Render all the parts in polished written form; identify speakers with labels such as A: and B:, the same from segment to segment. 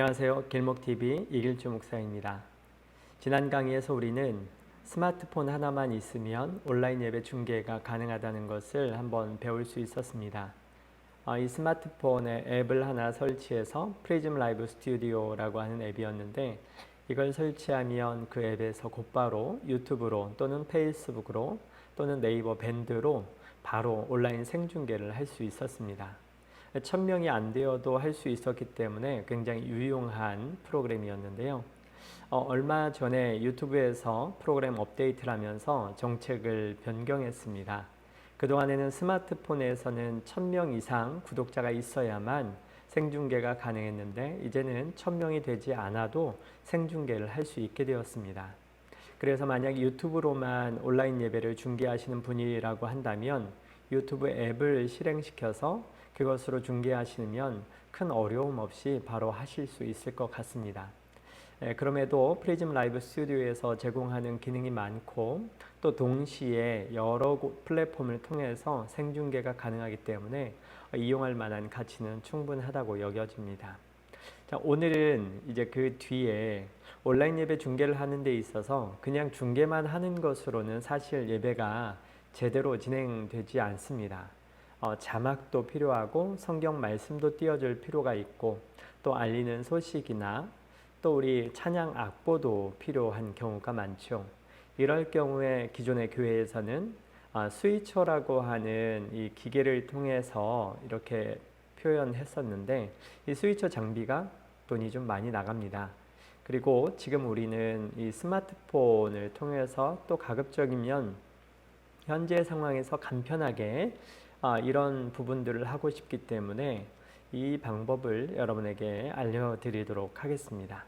A: 안녕하세요. 길목TV 이길주 목사입니다. 지난 강의에서 우리는 스마트폰 하나만 있으면 온라인 예배 중계가 가능하다는 것을 한번 배울 수 있었습니다. 이 스마트폰에 앱을 하나 설치해서 프리즘 라이브 스튜디오라고 하는 앱이었는데, 이걸 설치하면 그 앱에서 곧바로 유튜브로 또는 페이스북으로 또는 네이버 밴드로 바로 온라인 생중계를 할 수 있었습니다. 1000명이 안 되어도 할 수 있었기 때문에 굉장히 유용한 프로그램이었는데요. 얼마 전에 유튜브에서 프로그램 업데이트를 하면서 정책을 변경했습니다. 그동안에는 스마트폰에서는 1000명 이상 구독자가 있어야만 생중계가 가능했는데, 이제는 1000명이 되지 않아도 생중계를 할 수 있게 되었습니다. 그래서 만약 유튜브로만 온라인 예배를 중계하시는 분이라고 한다면 유튜브 앱을 실행시켜서 그것으로 중계하시면 큰 어려움 없이 바로 하실 수 있을 것 같습니다. 그럼에도 프리즘 라이브 스튜디오에서 제공하는 기능이 많고, 또 동시에 여러 플랫폼을 통해서 생중계가 가능하기 때문에 이용할 만한 가치는 충분하다고 여겨집니다. 자, 오늘은 이제 그 뒤에 온라인 예배 중계를 하는 데 있어서 그냥 중계만 하는 것으로는 사실 예배가 제대로 진행되지 않습니다. 자막도 필요하고 성경 말씀도 띄워줄 필요가 있고, 또 알리는 소식이나 또 우리 찬양 악보도 필요한 경우가 많죠. 이럴 경우에 기존의 교회에서는 스위처라고 하는 이 기계를 통해서 이렇게 표현했었는데, 이 스위처 장비가 돈이 좀 많이 나갑니다. 그리고 지금 우리는 이 스마트폰을 통해서 또 가급적이면 현재 상황에서 간편하게 이런 부분들을 하고 싶기 때문에 이 방법을 여러분에게 알려드리도록 하겠습니다.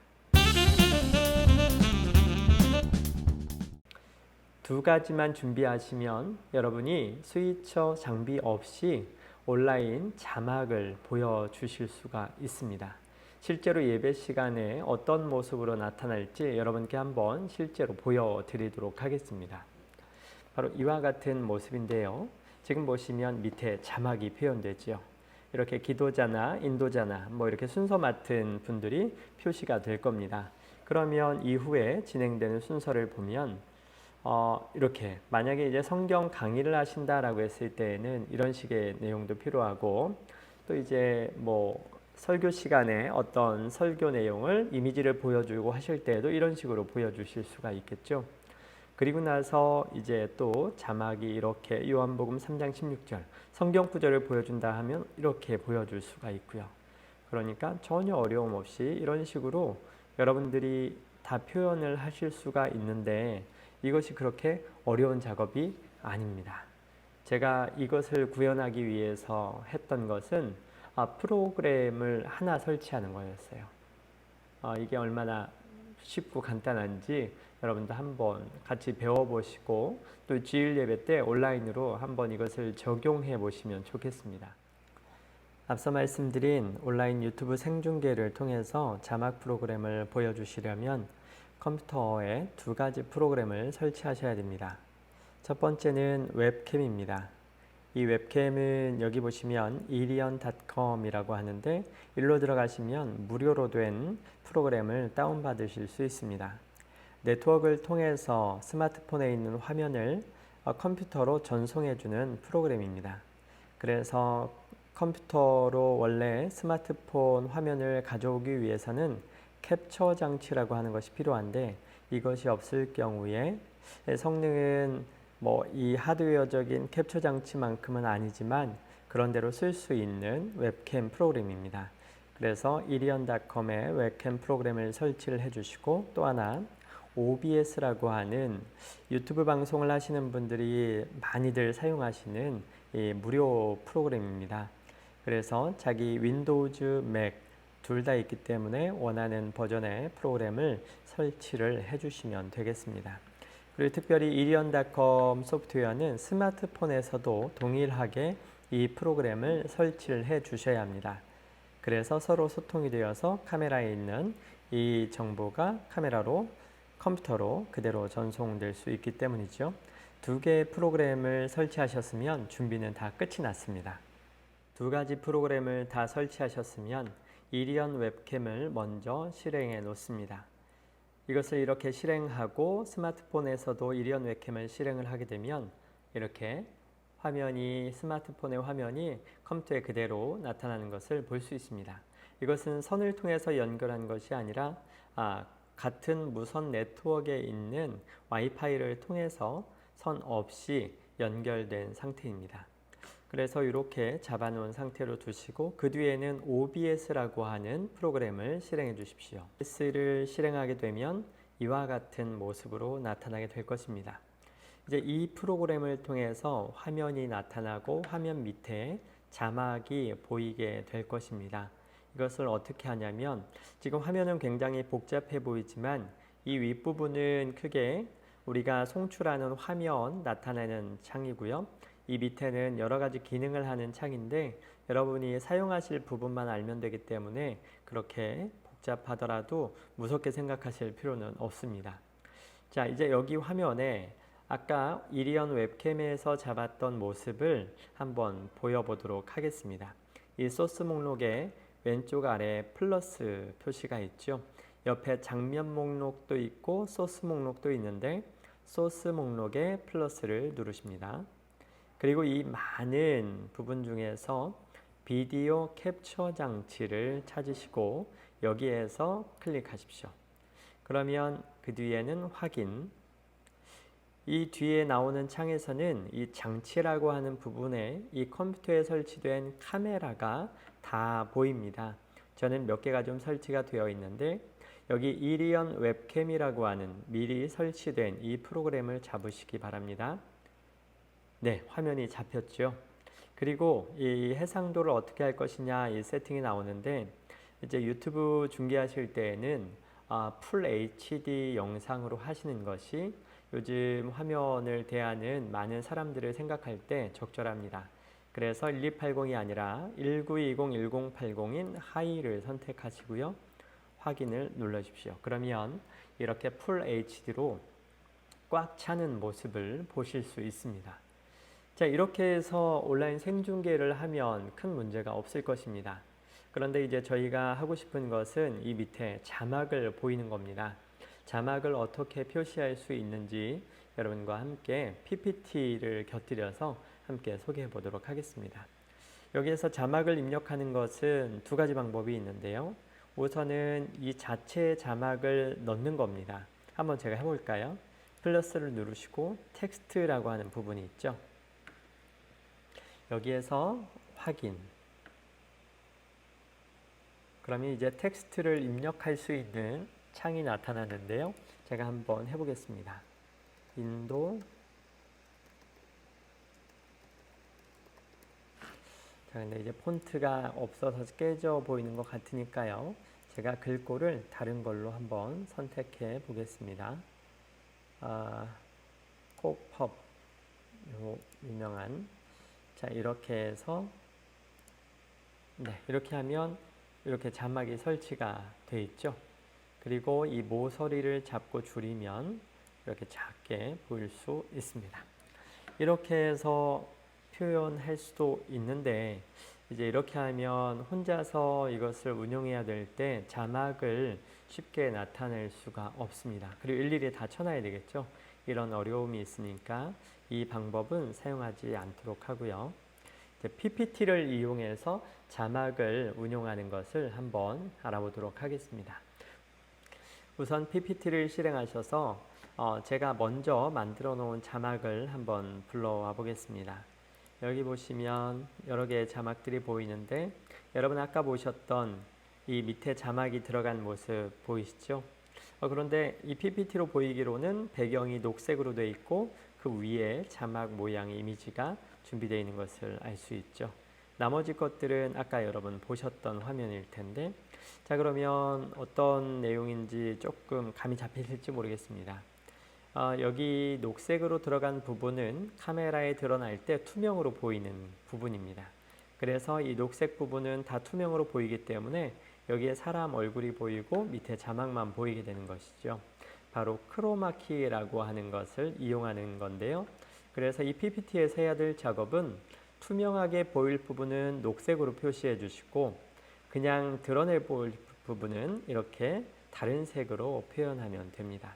A: 두 가지만 준비하시면 여러분이 스위처 장비 없이 온라인 자막을 보여주실 수가 있습니다. 실제로 예배 시간에 어떤 모습으로 나타날지 여러분께 한번 실제로 보여드리도록 하겠습니다. 바로 이와 같은 모습인데요. 지금 보시면 밑에 자막이 표현되죠. 이렇게 기도자나 인도자나 이렇게 순서 맡은 분들이 표시가 될 겁니다. 그러면 이후에 진행되는 순서를 보면 이렇게 만약에 이제 성경 강의를 하신다라고 했을 때에는 이런 식의 내용도 필요하고, 또 이제 설교 시간에 어떤 설교 내용을 이미지를 보여주고 하실 때에도 이런 식으로 보여주실 수가 있겠죠. 그리고 나서 이제 또 자막이 이렇게 요한복음 3장 16절 성경 구절을 보여준다 하면 이렇게 보여줄 수가 있고요. 그러니까 전혀 어려움 없이 이런 식으로 여러분들이 다 표현을 하실 수가 있는데, 이것이 그렇게 어려운 작업이 아닙니다. 제가 이것을 구현하기 위해서 했던 것은 프로그램을 하나 설치하는 거였어요. 이게 얼마나 쉽고 간단한지 여러분도 한번 같이 배워보시고, 또 주일 예배 때 온라인으로 한번 이것을 적용해 보시면 좋겠습니다. 앞서 말씀드린 온라인 유튜브 생중계를 통해서 자막 프로그램을 보여주시려면 컴퓨터에 두 가지 프로그램을 설치하셔야 됩니다. 첫 번째는 웹캠입니다. 이 웹캠은 여기 보시면 ilion.com이라고 하는데, 일로 들어가시면 무료로 된 프로그램을 다운받으실 수 있습니다. 네트워크를 통해서 스마트폰에 있는 화면을 컴퓨터로 전송해주는 프로그램입니다. 그래서 컴퓨터로 원래 스마트폰 화면을 가져오기 위해서는 캡처 장치라고 하는 것이 필요한데, 이것이 없을 경우에 성능은 이 하드웨어적인 캡처 장치만큼은 아니지만 그런대로 쓸 수 있는 웹캠 프로그램입니다. 그래서 ilion.com에 웹캠 프로그램을 설치를 해주시고, 또 하나 OBS라고 하는 유튜브 방송을 하시는 분들이 많이들 사용하시는 이 무료 프로그램입니다. 그래서 자기 윈도우즈, 맥 둘 다 있기 때문에 원하는 버전의 프로그램을 설치를 해주시면 되겠습니다. 그리고 특별히 ilion.com 소프트웨어는 스마트폰에서도 동일하게 이 프로그램을 설치를 해 주셔야 합니다. 그래서 서로 소통이 되어서 카메라에 있는 이 정보가 카메라로 컴퓨터로 그대로 전송될 수 있기 때문이죠. 두 개의 프로그램을 설치하셨으면 준비는 다 끝이 났습니다. 두 가지 프로그램을 다 설치하셨으면 이리언 웹캠을 먼저 실행해 놓습니다. 이것을 이렇게 실행하고 스마트폰에서도 이리언 웹캠을 실행을 하게 되면 이렇게 스마트폰의 화면이 컴퓨터에 그대로 나타나는 것을 볼 수 있습니다. 이것은 선을 통해서 연결한 것이 아니라 같은 무선 네트워크에 있는 와이파이를 통해서 선 없이 연결된 상태입니다. 그래서 이렇게 잡아놓은 상태로 두시고 그 뒤에는 OBS라고 하는 프로그램을 실행해 주십시오. OBS를 실행하게 되면 이와 같은 모습으로 나타나게 될 것입니다. 이제 이 프로그램을 통해서 화면이 나타나고 화면 밑에 자막이 보이게 될 것입니다. 이것을 어떻게 하냐면 지금 화면은 굉장히 복잡해 보이지만 이 윗부분은 크게 우리가 송출하는 화면 나타내는 창이고요. 이 밑에는 여러 가지 기능을 하는 창인데 여러분이 사용하실 부분만 알면 되기 때문에 그렇게 복잡하더라도 무섭게 생각하실 필요는 없습니다. 자, 이제 여기 화면에 아까 이리언 웹캠에서 잡았던 모습을 한번 보여보도록 하겠습니다. 이 소스 목록에 왼쪽 아래 플러스 표시가 있죠. 옆에 장면 목록도 있고 소스 목록도 있는데 소스 목록에 플러스를 누르십니다. 그리고 이 많은 부분 중에서 비디오 캡처 장치를 찾으시고 여기에서 클릭하십시오. 그러면 그 뒤에는 확인. 이 뒤에 나오는 창에서는 이 장치라고 하는 부분에 이 컴퓨터에 설치된 카메라가 다 보입니다. 저는 몇 개가 좀 설치가 되어 있는데 여기 이리언 웹캠이라고 하는 미리 설치된 이 프로그램을 잡으시기 바랍니다. 네, 화면이 잡혔죠. 그리고 이 해상도를 어떻게 할 것이냐 이 세팅이 나오는데 이제 유튜브 중계하실 때에는 풀 HD 영상으로 하시는 것이 요즘 화면을 대하는 많은 사람들을 생각할 때 적절합니다. 그래서 1280이 아니라 1920, 1080인 하이를 선택하시고요. 확인을 눌러주십시오. 그러면 이렇게 풀 HD로 꽉 차는 모습을 보실 수 있습니다. 자, 이렇게 해서 온라인 생중계를 하면 큰 문제가 없을 것입니다. 그런데 이제 저희가 하고 싶은 것은 이 밑에 자막을 보이는 겁니다. 자막을 어떻게 표시할 수 있는지 여러분과 함께 PPT를 곁들여서 함께 소개해 보도록 하겠습니다. 여기에서 자막을 입력하는 것은 두 가지 방법이 있는데요. 우선은 이 자체 자막을 넣는 겁니다. 한번 제가 해볼까요? 플러스를 누르시고 텍스트라고 하는 부분이 있죠. 여기에서 확인. 그러면 이제 텍스트를 입력할 수 있는 창이 나타나는데요. 제가 한번 해보겠습니다. 인도. 자, 근데 이제 폰트가 없어서 깨져 보이는 것 같으니까요. 제가 글꼴을 다른 걸로 한번 선택해 보겠습니다. 콕펍, 요 유명한. 자, 이렇게 해서 네, 이렇게 하면 이렇게 자막이 설치가 되어 있죠. 그리고 이 모서리를 잡고 줄이면 이렇게 작게 보일 수 있습니다. 이렇게 해서 표현할 수도 있는데 이제 이렇게 하면 혼자서 이것을 운용해야 될 때 자막을 쉽게 나타낼 수가 없습니다. 그리고 일일이 다 쳐놔야 되겠죠. 이런 어려움이 있으니까 이 방법은 사용하지 않도록 하고요. PPT를 이용해서 자막을 운용하는 것을 한번 알아보도록 하겠습니다. 우선 PPT를 실행하셔서 제가 먼저 만들어 놓은 자막을 한번 불러와 보겠습니다. 여기 보시면 여러 개의 자막들이 보이는데 여러분 아까 보셨던 이 밑에 자막이 들어간 모습 보이시죠? 그런데 이 PPT로 보이기로는 배경이 녹색으로 되어 있고 그 위에 자막 모양의 이미지가 준비되어 있는 것을 알 수 있죠. 나머지 것들은 아까 여러분 보셨던 화면일 텐데 자, 그러면 어떤 내용인지 조금 감이 잡히실지 모르겠습니다. 여기 녹색으로 들어간 부분은 카메라에 드러날 때 투명으로 보이는 부분입니다. 그래서 이 녹색 부분은 다 투명으로 보이기 때문에 여기에 사람 얼굴이 보이고 밑에 자막만 보이게 되는 것이죠. 바로 크로마키라고 하는 것을 이용하는 건데요. 그래서 이 PPT에서 해야 될 작업은 투명하게 보일 부분은 녹색으로 표시해 주시고 그냥 드러내 볼 부분은 이렇게 다른 색으로 표현하면 됩니다.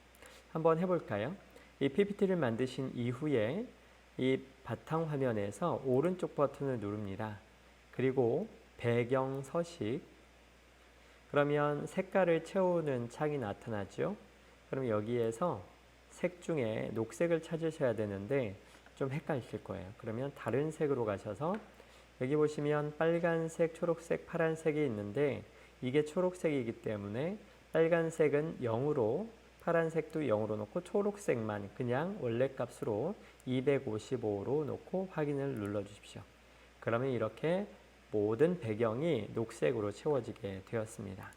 A: 한번 해볼까요? 이 PPT를 만드신 이후에 이 바탕 화면에서 오른쪽 버튼을 누릅니다. 그리고 배경 서식, 그러면 색깔을 채우는 창이 나타나죠. 그럼 여기에서 색 중에 녹색을 찾으셔야 되는데 좀 헷갈리실 거예요. 그러면 다른 색으로 가셔서 여기 보시면 빨간색, 초록색, 파란색이 있는데 이게 초록색이기 때문에 빨간색은 0으로, 파란색도 0으로 놓고 초록색만 그냥 원래 값으로 255로 놓고 확인을 눌러 주십시오. 그러면 이렇게 모든 배경이 녹색으로 채워지게 되었습니다.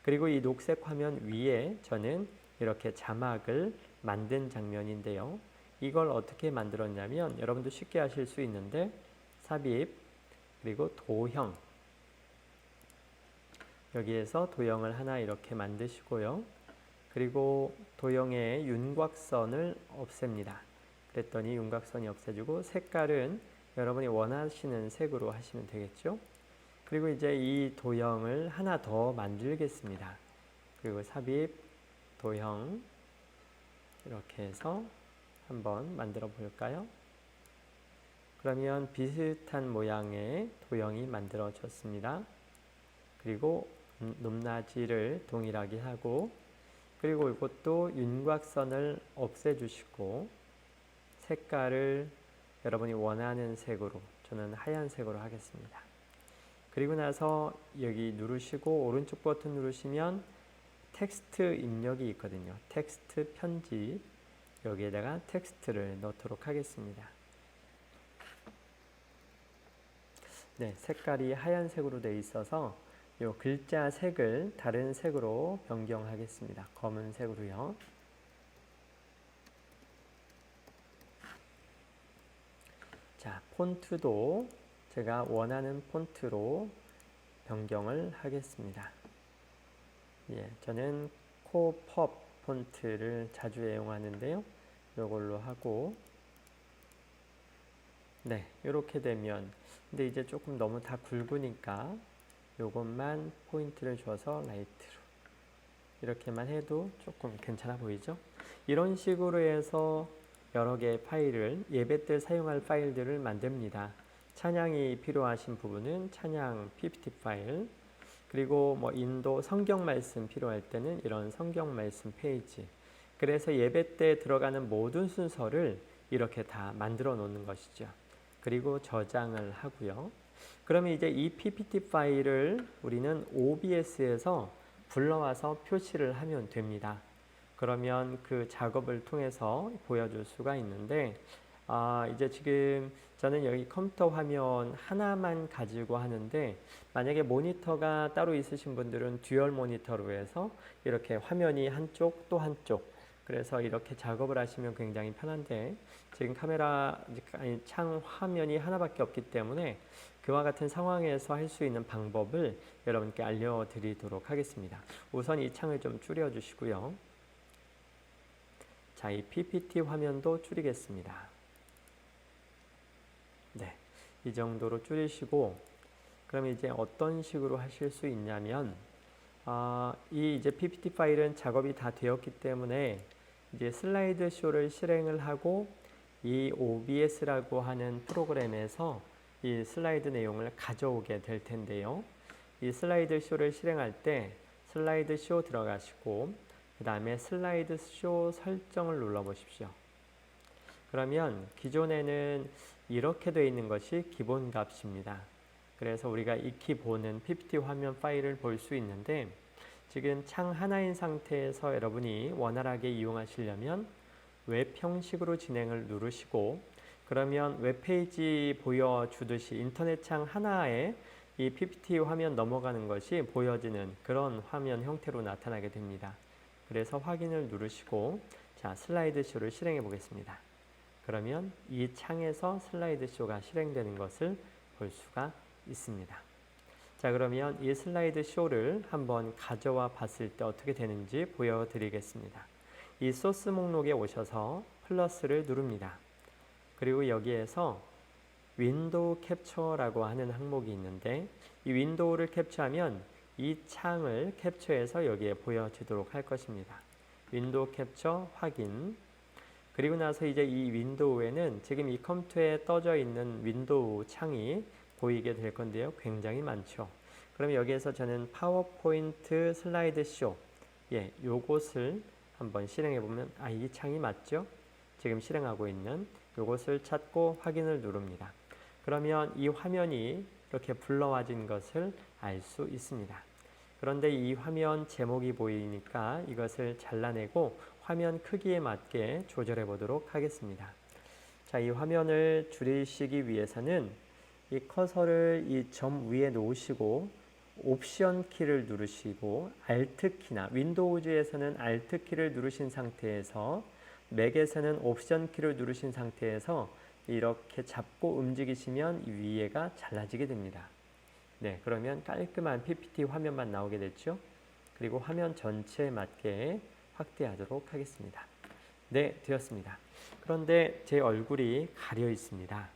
A: 그리고 이 녹색 화면 위에 저는 이렇게 자막을 만든 장면인데요. 이걸 어떻게 만들었냐면 여러분도 쉽게 하실 수 있는데 삽입, 그리고 도형, 여기에서 도형을 하나 이렇게 만드시고요. 그리고 도형의 윤곽선을 없앱니다. 그랬더니 윤곽선이 없어지고 색깔은 여러분이 원하시는 색으로 하시면 되겠죠. 그리고 이제 이 도형을 하나 더 만들겠습니다. 그리고 삽입, 도형 이렇게 해서 한번 만들어 볼까요? 그러면 비슷한 모양의 도형이 만들어졌습니다. 그리고 높낮이를 동일하게 하고, 그리고 이것도 윤곽선을 없애주시고 색깔을 여러분이 원하는 색으로, 저는 하얀색으로 하겠습니다. 그리고 나서 여기 누르시고 오른쪽 버튼 누르시면 텍스트 입력이 있거든요. 텍스트 편집, 여기에다가 텍스트를 넣도록 하겠습니다. 네, 색깔이 하얀색으로 되어 있어서 이 글자 색을 다른 색으로 변경하겠습니다. 검은색으로요. 자, 폰트도 제가 원하는 폰트로 변경을 하겠습니다. 예, 저는 코펍 폰트를 자주 애용하는데요. 이걸로 하고, 네, 이렇게 되면, 근데 이제 조금 너무 다 굵으니까 요것만 포인트를 줘서 라이트로 이렇게만 해도 조금 괜찮아 보이죠? 이런 식으로 해서 여러 개의 파일을, 예배 때 사용할 파일들을 만듭니다. 찬양이 필요하신 부분은 찬양 PPT 파일, 그리고 뭐 인도 성경 말씀 필요할 때는 이런 성경 말씀 페이지. 그래서 예배 때 들어가는 모든 순서를 이렇게 다 만들어 놓는 것이죠. 그리고 저장을 하고요. 그러면 이제 이 PPT 파일을 우리는 OBS에서 불러와서 표시를 하면 됩니다. 그러면 그 작업을 통해서 보여줄 수가 있는데, 이제 지금 저는 여기 컴퓨터 화면 하나만 가지고 하는데, 만약에 모니터가 따로 있으신 분들은 듀얼 모니터로 해서 이렇게 화면이 한쪽 또 한쪽, 그래서 이렇게 작업을 하시면 굉장히 편한데, 지금 창 화면이 하나밖에 없기 때문에 그와 같은 상황에서 할 수 있는 방법을 여러분께 알려드리도록 하겠습니다. 우선 이 창을 좀 줄여주시고요. 자, 이 PPT 화면도 줄이겠습니다. 네, 이 정도로 줄이시고, 그럼 이제 어떤 식으로 하실 수 있냐면, 이 이제 PPT 파일은 작업이 다 되었기 때문에 이제 슬라이드 쇼를 실행을 하고 이 OBS라고 하는 프로그램에서 이 슬라이드 내용을 가져오게 될 텐데요. 이 슬라이드 쇼를 실행할 때 슬라이드 쇼 들어가시고 그 다음에 슬라이드 쇼 설정을 눌러 보십시오. 그러면 기존에는 이렇게 되어 있는 것이 기본 값입니다. 그래서 우리가 익히 보는 PPT 화면 파일을 볼 수 있는데, 지금 창 하나인 상태에서 여러분이 원활하게 이용하시려면 웹 형식으로 진행을 누르시고, 그러면 웹페이지 보여주듯이 인터넷 창 하나에 이 PPT 화면 넘어가는 것이 보여지는 그런 화면 형태로 나타나게 됩니다. 그래서 확인을 누르시고, 자, 슬라이드 쇼를 실행해 보겠습니다. 그러면 이 창에서 슬라이드 쇼가 실행되는 것을 볼 수가 있습니다. 자, 그러면 이 슬라이드 쇼를 한번 가져와 봤을 때 어떻게 되는지 보여드리겠습니다. 이 소스 목록에 오셔서 플러스를 누릅니다. 그리고 여기에서 윈도우 캡처라고 하는 항목이 있는데 이 윈도우를 캡처하면 이 창을 캡처해서 여기에 보여지도록 할 것입니다. 윈도우 캡처 확인. 그리고 나서 이제 이 윈도우에는 지금 이 컴퓨터에 떠져 있는 윈도우 창이 보이게 될 건데요. 굉장히 많죠. 그럼 여기에서 저는 파워포인트 슬라이드 쇼, 요것을 한번 실행해 보면 이 창이 맞죠? 지금 실행하고 있는 요것을 찾고 확인을 누릅니다. 그러면 이 화면이 이렇게 불러와진 것을 알 수 있습니다. 그런데 이 화면 제목이 보이니까 이것을 잘라내고 화면 크기에 맞게 조절해 보도록 하겠습니다. 자, 이 화면을 줄이시기 위해서는 이 커서를 이 점 위에 놓으시고 옵션 키를 누르시고 Alt 키나 윈도우즈에서는 Alt 키를 누르신 상태에서 맥에서는 옵션 키를 누르신 상태에서 이렇게 잡고 움직이시면 이 위에가 잘라지게 됩니다. 네, 그러면 깔끔한 PPT 화면만 나오게 됐죠. 그리고 화면 전체에 맞게 확대하도록 하겠습니다. 네, 되었습니다. 그런데 제 얼굴이 가려 있습니다.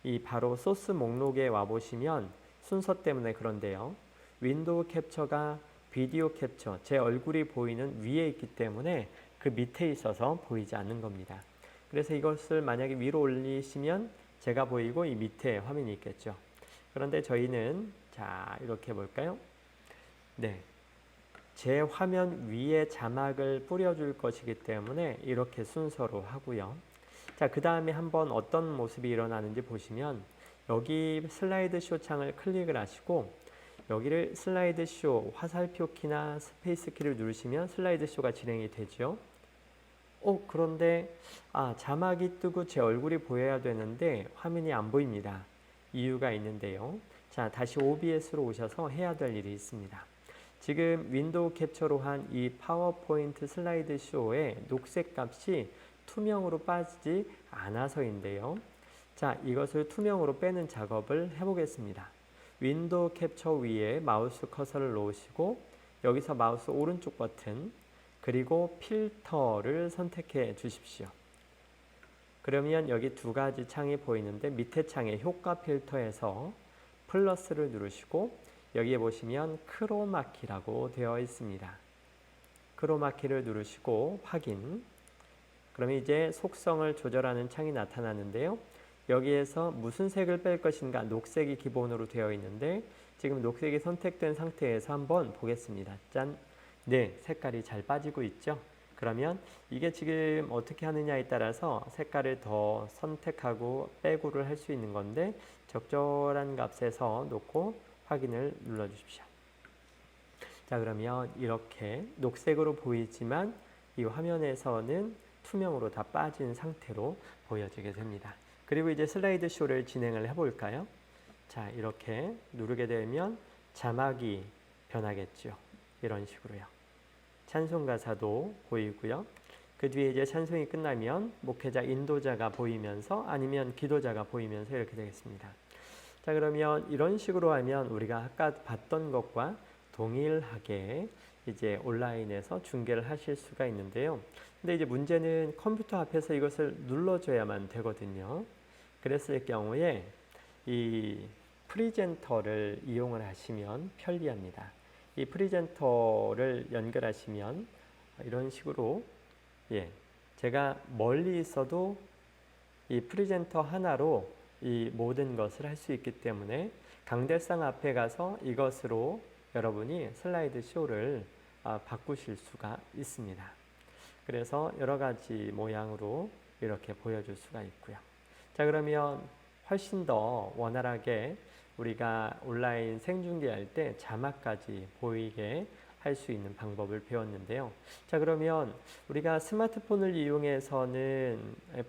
A: 이 바로 소스 목록에 와 보시면 순서 때문에 그런데요. 윈도우 캡처가 비디오 캡처, 제 얼굴이 보이는 위에 있기 때문에 그 밑에 있어서 보이지 않는 겁니다. 그래서 이것을 만약에 위로 올리시면 제가 보이고 이 밑에 화면이 있겠죠. 그런데 저희는 자, 이렇게 볼까요? 네, 제 화면 위에 자막을 뿌려줄 것이기 때문에 이렇게 순서로 하고요. 자, 그 다음에 한번 어떤 모습이 일어나는지 보시면 여기 슬라이드 쇼 창을 클릭을 하시고 여기를 슬라이드 쇼 화살표 키나 스페이스 키를 누르시면 슬라이드 쇼가 진행이 되죠. 그런데 자막이 뜨고 제 얼굴이 보여야 되는데 화면이 안 보입니다. 이유가 있는데요. 자, 다시 OBS로 오셔서 해야 될 일이 있습니다. 지금 윈도우 캡처로 한 이 파워포인트 슬라이드 쇼의 녹색 값이 투명으로 빠지지 않아서인데요. 자, 이것을 투명으로 빼는 작업을 해보겠습니다. 윈도우 캡처 위에 마우스 커서를 놓으시고 여기서 마우스 오른쪽 버튼 그리고 필터를 선택해 주십시오. 그러면 여기 두 가지 창이 보이는데 밑에 창에 효과 필터에서 플러스를 누르시고 여기에 보시면 크로마키라고 되어 있습니다. 크로마키를 누르시고 확인. 그러면 이제 속성을 조절하는 창이 나타나는데요. 여기에서 무슨 색을 뺄 것인가 녹색이 기본으로 되어 있는데 지금 녹색이 선택된 상태에서 한번 보겠습니다. 짠! 네, 색깔이 잘 빠지고 있죠. 그러면 이게 지금 어떻게 하느냐에 따라서 색깔을 더 선택하고 빼고를 할 수 있는 건데 적절한 값에서 놓고 확인을 눌러 주십시오. 자, 그러면 이렇게 녹색으로 보이지만 이 화면에서는 투명으로 다 빠진 상태로 보여지게 됩니다. 그리고 이제 슬라이드 쇼를 진행을 해볼까요? 자, 이렇게 누르게 되면 자막이 변하겠죠. 이런 식으로요. 찬송 가사도 보이고요. 그 뒤에 이제 찬송이 끝나면 목회자 인도자가 보이면서 아니면 기도자가 보이면서 이렇게 되겠습니다. 자, 그러면 이런 식으로 하면 우리가 아까 봤던 것과 동일하게 이제 온라인에서 중계를 하실 수가 있는데요. 근데 이제 문제는 컴퓨터 앞에서 이것을 눌러줘야만 되거든요. 그랬을 경우에 이 프리젠터를 이용을 하시면 편리합니다. 이 프리젠터를 연결하시면 이런 식으로 제가 멀리 있어도 이 프리젠터 하나로 이 모든 것을 할 수 있기 때문에 강대상 앞에 가서 이것으로 여러분이 슬라이드 쇼를 바꾸실 수가 있습니다. 그래서 여러 가지 모양으로 이렇게 보여줄 수가 있고요. 자, 그러면 훨씬 더 원활하게 우리가 온라인 생중계할 때 자막까지 보이게 할 수 있는 방법을 배웠는데요. 자, 그러면 우리가 스마트폰을 이용해서는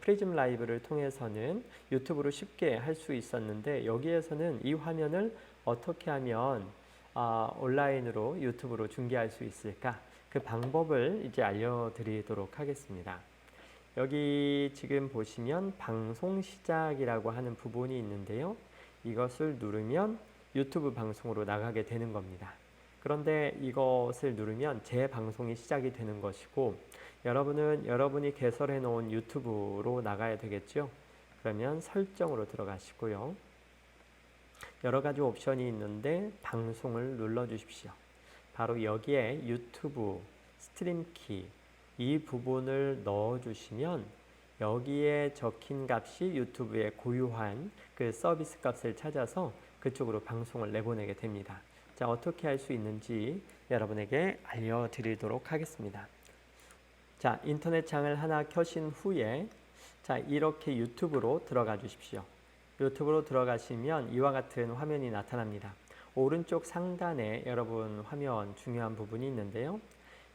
A: 프리즘 라이브를 통해서는 유튜브로 쉽게 할 수 있었는데 여기에서는 이 화면을 어떻게 하면 온라인으로 유튜브로 중계할 수 있을까? 그 방법을 이제 알려드리도록 하겠습니다. 여기 지금 보시면 방송 시작이라고 하는 부분이 있는데요. 이것을 누르면 유튜브 방송으로 나가게 되는 겁니다. 그런데 이것을 누르면 제 방송이 시작이 되는 것이고 여러분은 여러분이 개설해 놓은 유튜브로 나가야 되겠죠. 그러면 설정으로 들어가시고요. 여러 가지 옵션이 있는데 방송을 눌러 주십시오. 바로 여기에 유튜브 스트림 키 이 부분을 넣어 주시면 여기에 적힌 값이 유튜브에 고유한 그 서비스 값을 찾아서 그쪽으로 방송을 내보내게 됩니다. 자, 어떻게 할 수 있는지 여러분에게 알려드리도록 하겠습니다. 자, 인터넷 창을 하나 켜신 후에 자, 이렇게 유튜브로 들어가 주십시오. 유튜브로 들어가시면 이와 같은 화면이 나타납니다. 오른쪽 상단에 여러분 화면 중요한 부분이 있는데요.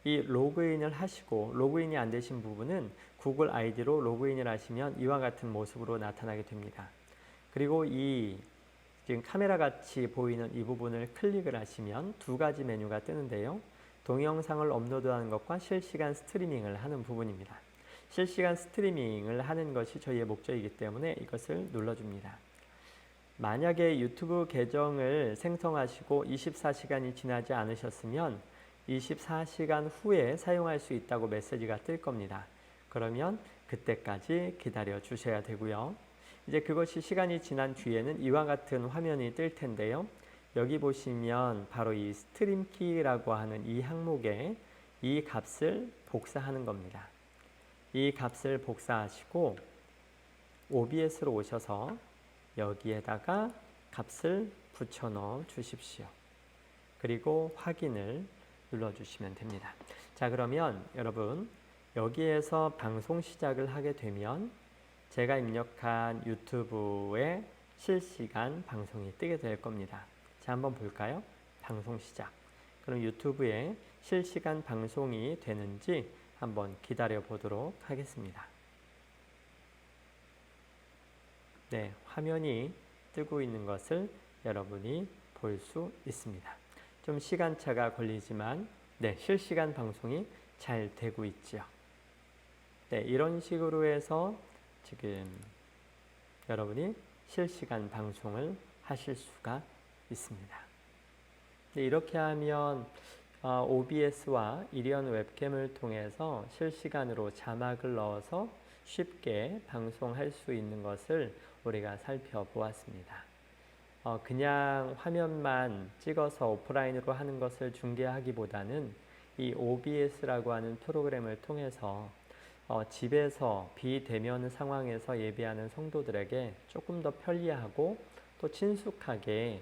A: 이 로그인을 하시고 로그인이 안 되신 부분은 구글 아이디로 로그인을 하시면 이와 같은 모습으로 나타나게 됩니다. 그리고 이 지금 카메라 같이 보이는 이 부분을 클릭을 하시면 두 가지 메뉴가 뜨는데요. 동영상을 업로드하는 것과 실시간 스트리밍을 하는 부분입니다. 실시간 스트리밍을 하는 것이 저희의 목적이기 때문에 이것을 눌러줍니다. 만약에 유튜브 계정을 생성하시고 24시간이 지나지 않으셨으면 24시간 후에 사용할 수 있다고 메시지가 뜰 겁니다. 그러면 그때까지 기다려 주셔야 되고요. 이제 그것이 시간이 지난 뒤에는 이와 같은 화면이 뜰 텐데요. 여기 보시면 바로 이 스트림 키라고 하는 이 항목에 이 값을 복사하는 겁니다. 이 값을 복사하시고 OBS로 오셔서 여기에다가 값을 붙여 넣어 주십시오. 그리고 확인을 눌러주시면 됩니다. 자, 그러면 여러분 여기에서 방송 시작을 하게 되면 제가 입력한 유튜브에 실시간 방송이 뜨게 될 겁니다. 자, 한번 볼까요? 방송 시작. 그럼 유튜브에 실시간 방송이 되는지 한번 기다려 보도록 하겠습니다. 네, 화면이 뜨고 있는 것을 여러분이 볼 수 있습니다. 좀 시간차가 걸리지만 네, 실시간 방송이 잘 되고 있죠. 네, 이런 식으로 해서 지금 여러분이 실시간 방송을 하실 수가 있습니다. 네, 이렇게 하면 OBS와 이리온 웹캠을 통해서 실시간으로 자막을 넣어서 쉽게 방송할 수 있는 것을 우리가 살펴보았습니다. 그냥 화면만 찍어서 오프라인으로 하는 것을 중계하기보다는 이 OBS라고 하는 프로그램을 통해서 집에서 비대면 상황에서 예배하는 성도들에게 조금 더 편리하고 또 친숙하게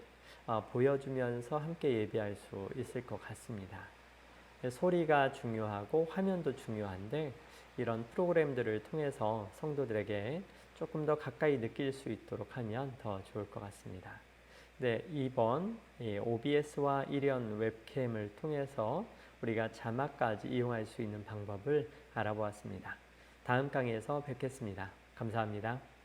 A: 보여주면서 함께 예배할 수 있을 것 같습니다. 소리가 중요하고 화면도 중요한데 이런 프로그램들을 통해서 성도들에게 조금 더 가까이 느낄 수 있도록 하면 더 좋을 것 같습니다. 네, 이번 OBS와 이리온 웹캠을 통해서 우리가 자막까지 이용할 수 있는 방법을 알아보았습니다. 다음 강의에서 뵙겠습니다. 감사합니다.